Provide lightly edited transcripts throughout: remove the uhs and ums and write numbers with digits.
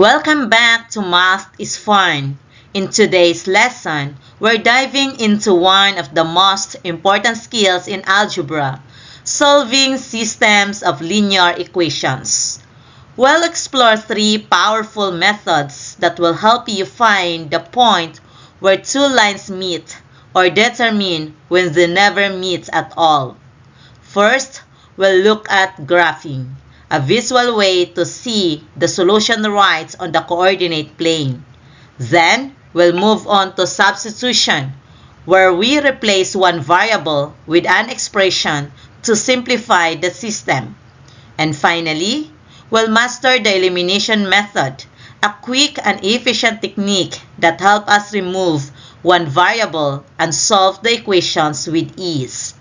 Welcome back to Math is Fun. In today's lesson, we're diving into one of the most important skills in algebra, solving systems of linear equations. We'll explore three powerful methods that will help you find the point where two lines meet or determine when they never meet at all. First, we'll look at graphing, a visual way to see the solution right on the coordinate plane. Then, we'll move on to substitution, where we replace one variable with an expression to simplify the system. And finally, we'll master the elimination method, a quick and efficient technique that helps us remove one variable and solve the equations with ease.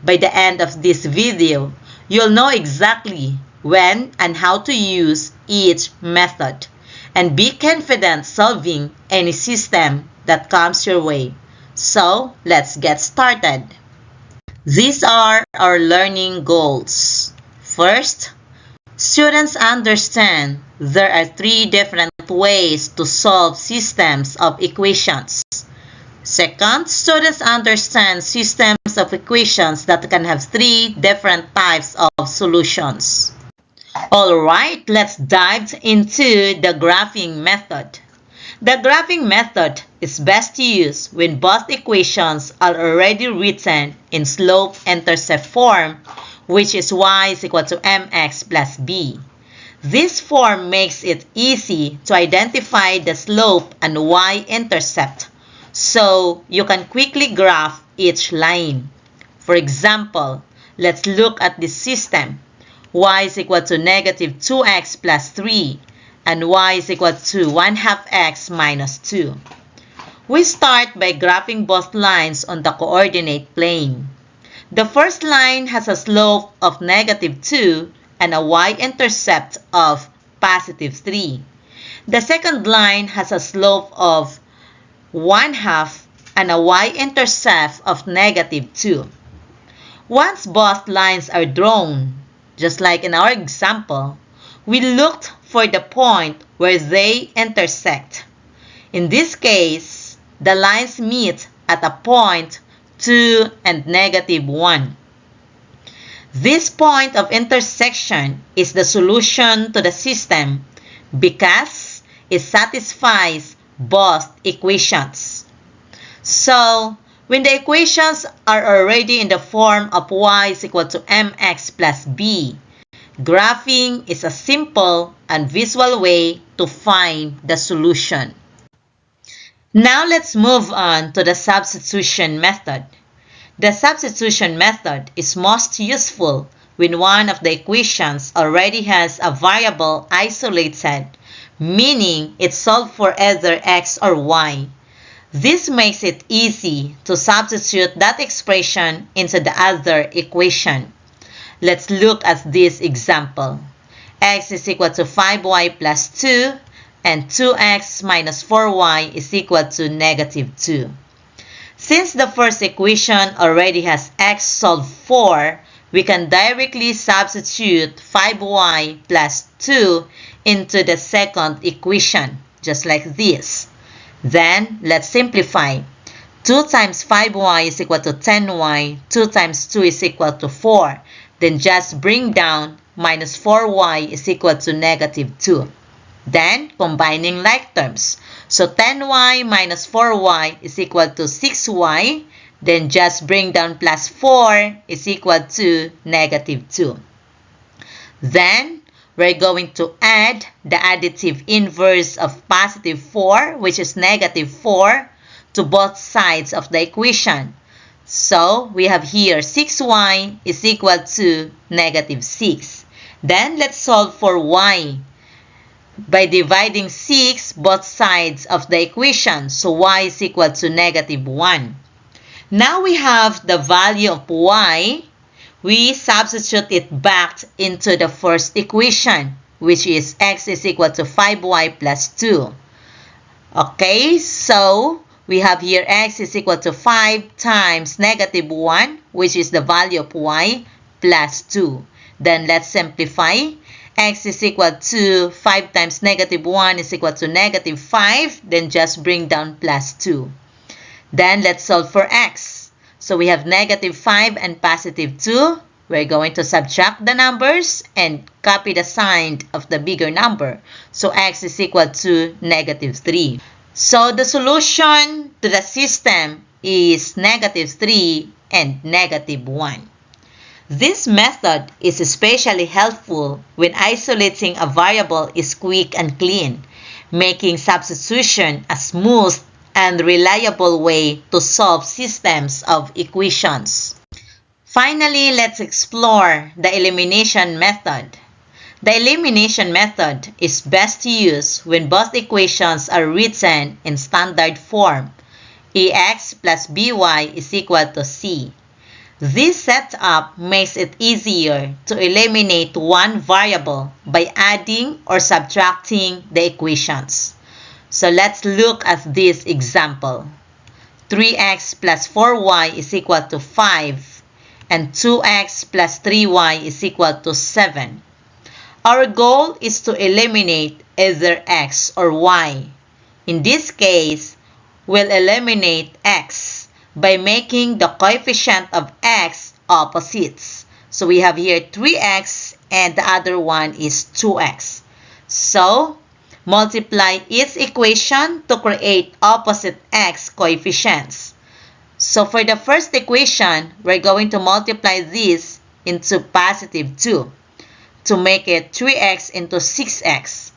By the end of this video, you'll know exactly when and how to use each method, and be confident solving any system that comes your way. So, let's get started. These are our learning goals. First, students understand there are three different ways to solve systems of equations. Second, students understand systems of equations that can have three different types of solutions. Alright, let's dive into the graphing method. The graphing method is best used when both equations are already written in slope-intercept form, which is y is equal to mx plus b. This form makes it easy to identify the slope and y-intercept, so you can quickly graph each line. For example, let's look at this system. Y is equal to negative 2x plus 3 and y is equal to 1/2 x minus 2. We start by graphing both lines on the coordinate plane. The first line has a slope of negative 2 and a y-intercept of positive 3. The second line has a slope of 1/2 and a y-intercept of negative 2. Once both lines are drawn, just like in our example, we looked for the point where they intersect. In this case, the lines meet at a point 2 and negative 1. This point of intersection is the solution to the system because it satisfies both equations. So, when the equations are already in the form of y is equal to mx plus b, graphing is a simple and visual way to find the solution. Now let's move on to the substitution method. The substitution method is most useful when one of the equations already has a variable isolated, meaning it's solved for either x or y. This makes it easy to substitute that expression into the other equation. Let's look at this example. X is equal to 5y plus 2 and 2x minus 4y is equal to negative 2. Since the first equation already has x solved for, we can directly substitute 5y plus 2 into the second equation, just like this. Then, let's simplify. 2 times 5y is equal to 10y, 2 times 2 is equal to 4. Then just bring down minus 4y is equal to negative 2. Then, combining like terms. So, 10y minus 4y is equal to 6y. Then just bring down plus 4 is equal to negative 2. Then, we're going to add the additive inverse of positive 4, which is negative 4, to both sides of the equation. So, we have here 6y is equal to negative 6. Then, let's solve for y by dividing 6 both sides of the equation. So, y is equal to negative 1. Now we have the value of y. We substitute it back into the first equation, which is x is equal to 5y plus 2. Okay, so we have here x is equal to 5 times negative 1, which is the value of y, plus 2. Then let's simplify. X is equal to 5 times negative 1 is equal to negative 5. Then just bring down plus 2. Then let's solve for X. So we have negative 5 and positive 2. We're going to subtract the numbers and copy the sign of the bigger number. So X is equal to negative 3. So the solution to the system is negative 3 and negative 1. This method is especially helpful when isolating a variable is quick and clean, making substitution a smooth and reliable way to solve systems of equations. Finally, let's explore the elimination method. The elimination method is best used when both equations are written in standard form. Ax plus by is equal to c. This setup makes it easier to eliminate one variable by adding or subtracting the equations. So let's look at this example. 3x plus 4y is equal to 5 and 2x plus 3y is equal to 7. Our goal is to eliminate either x or y. In this case, we'll eliminate x by making the coefficient of x opposites. So we have here 3x and the other one is 2x. So multiply each equation to create opposite x coefficients. So for the first equation, we're going to multiply this into positive 2 to make it 3x into 6x.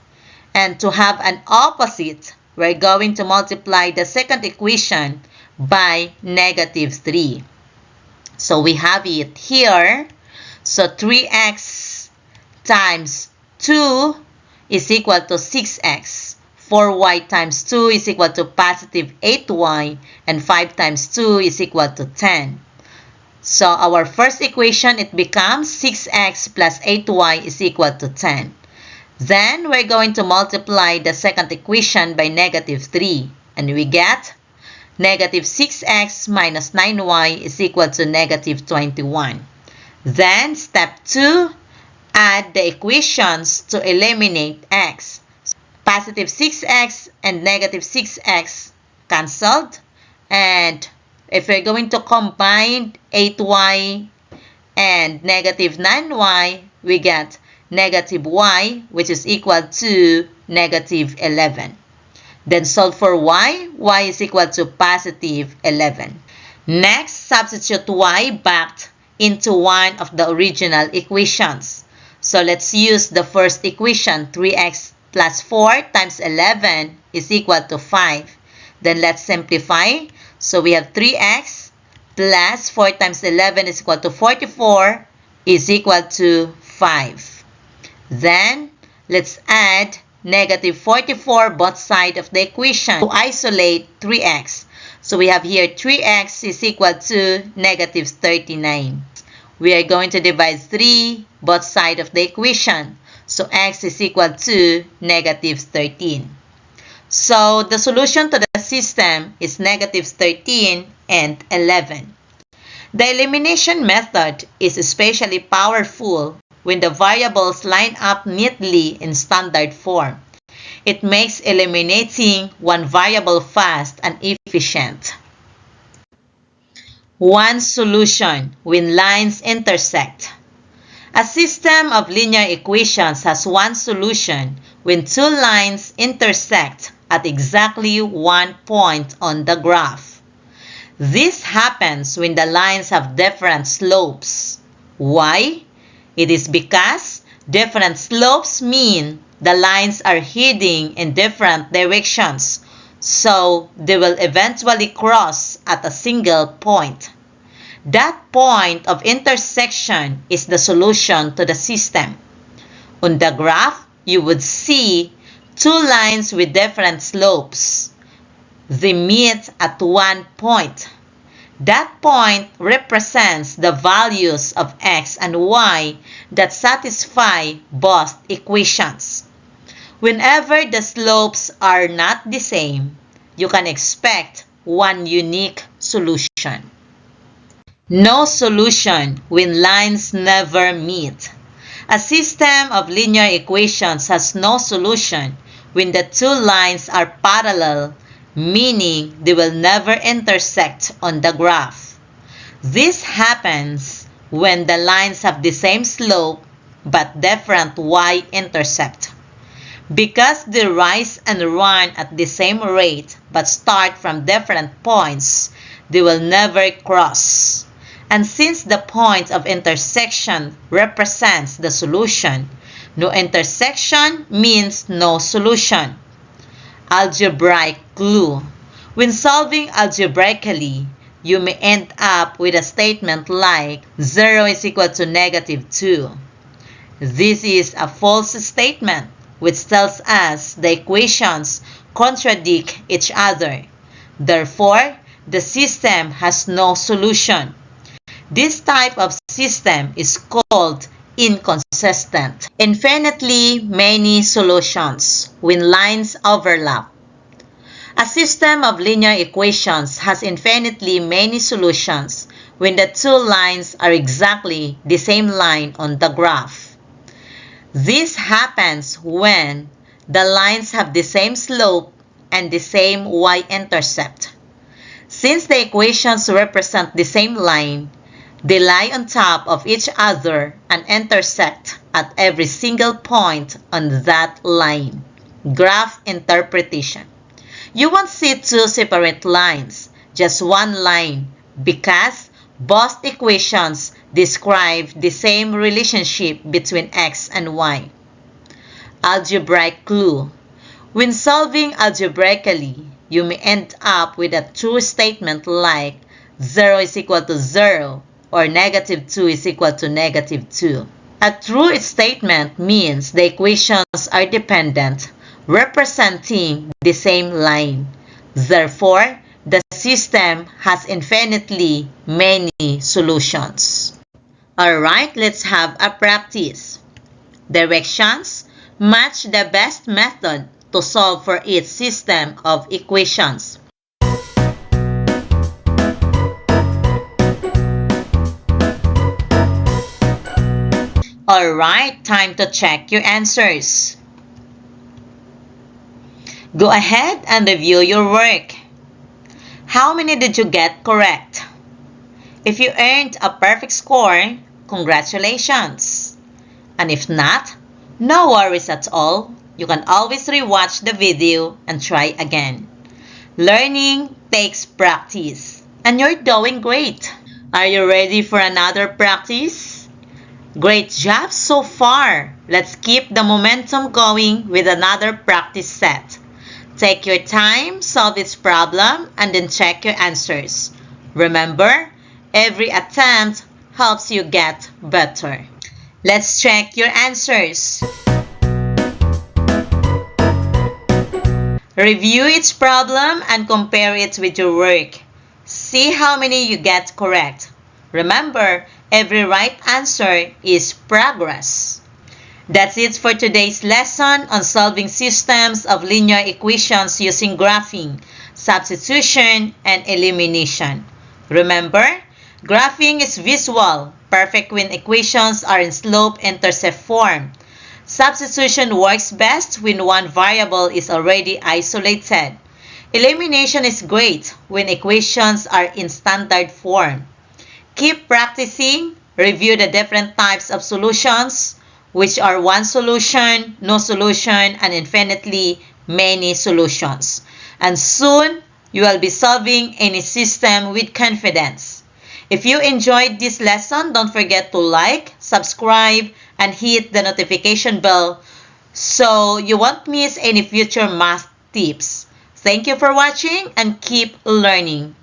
And to have an opposite, we're going to multiply the second equation by negative 3. So we have it here. So 3x times 2 is equal to 6x. 4y times 2 is equal to positive 8y. And 5 times 2 is equal to 10. So our first equation, it becomes 6x plus 8y is equal to 10. Then we're going to multiply the second equation by negative 3. And we get negative 6x minus 9y is equal to negative 21. Then, step 2, add the equations to eliminate x. Positive 6x and negative 6x cancelled. And if we're going to combine 8y and negative 9y, we get negative y, which is equal to negative 11. Then solve for y. Y is equal to positive 11. Next, substitute y back into one of the original equations. So let's use the first equation. 3x plus 4 times 11 is equal to 5. Then let's simplify. So we have 3x plus 4 times 11 is equal to 44 is equal to 5. Then let's add negative 44 both sides of the equation to isolate 3x. So we have here 3x is equal to negative 39. We are going to divide 3 both sides of the equation. So x is equal to negative 13. So the solution to the system is negative 13 and 11. The elimination method is especially powerful when the variables line up neatly in standard form. It makes eliminating one variable fast and efficient. One solution when lines intersect. A system of linear equations has one solution when two lines intersect at exactly one point on the graph. This happens when the lines have different slopes. Why? It is because different slopes mean the lines are heading in different directions, so they will eventually cross at a single point. That point of intersection is the solution to the system. On the graph, you would see two lines with different slopes. They meet at one point. That point represents the values of x and y that satisfy both equations. Whenever the slopes are not the same, you can expect one unique solution. No solution when lines never meet. A system of linear equations has no solution when the two lines are parallel, meaning they will never intersect on the graph. This happens when the lines have the same slope but different y-intercept. Because they rise and run at the same rate but start from different points, they will never cross. And since the point of intersection represents the solution, no intersection means no solution. Algebraic clue. When solving algebraically, you may end up with a statement like 0 is equal to negative 2. This is a false statement, which tells us the equations contradict each other. Therefore, the system has no solution. This type of system is called inconsistent. Infinitely many solutions when lines overlap. A system of linear equations has infinitely many solutions when the two lines are exactly the same line on the graph. This happens when the lines have the same slope and the same y-intercept. Since the equations represent the same line, they lie on top of each other and intersect at every single point on that line. Graph interpretation. You won't see two separate lines, just one line, because both equations describe the same relationship between x and y. Algebraic clue. When solving algebraically, you may end up with a true statement like 0 is equal to 0 or negative 2 is equal to negative 2. A true statement means the equations are dependent, representing the same line. Therefore, the system has infinitely many solutions. Alright, let's have a practice. Directions: match the best method to solve for each system of equations. Alright, time to check your answers. Go ahead and review your work. How many did you get correct? If you earned a perfect score, congratulations. And if not, no worries at all. You can always rewatch the video and try again. Learning takes practice, and you're doing great. Are you ready for another practice? Great job so far. Let's keep the momentum going with another practice set. Take your time, solve each problem, and then check your answers. Remember, every attempt helps you get better. Let's check your answers. Review each problem and compare it with your work. See how many you get correct. Remember, every right answer is progress. That's it for today's lesson on solving systems of linear equations using graphing, substitution, and elimination. Remember, graphing is visual, perfect when equations are in slope-intercept form. Substitution works best when one variable is already isolated. Elimination is great when equations are in standard form. Keep practicing, review the different types of solutions, which are one solution, no solution, and infinitely many solutions. And soon, you will be solving any system with confidence. If you enjoyed this lesson, don't forget to like, subscribe, and hit the notification bell so you won't miss any future math tips. Thank you for watching and keep learning.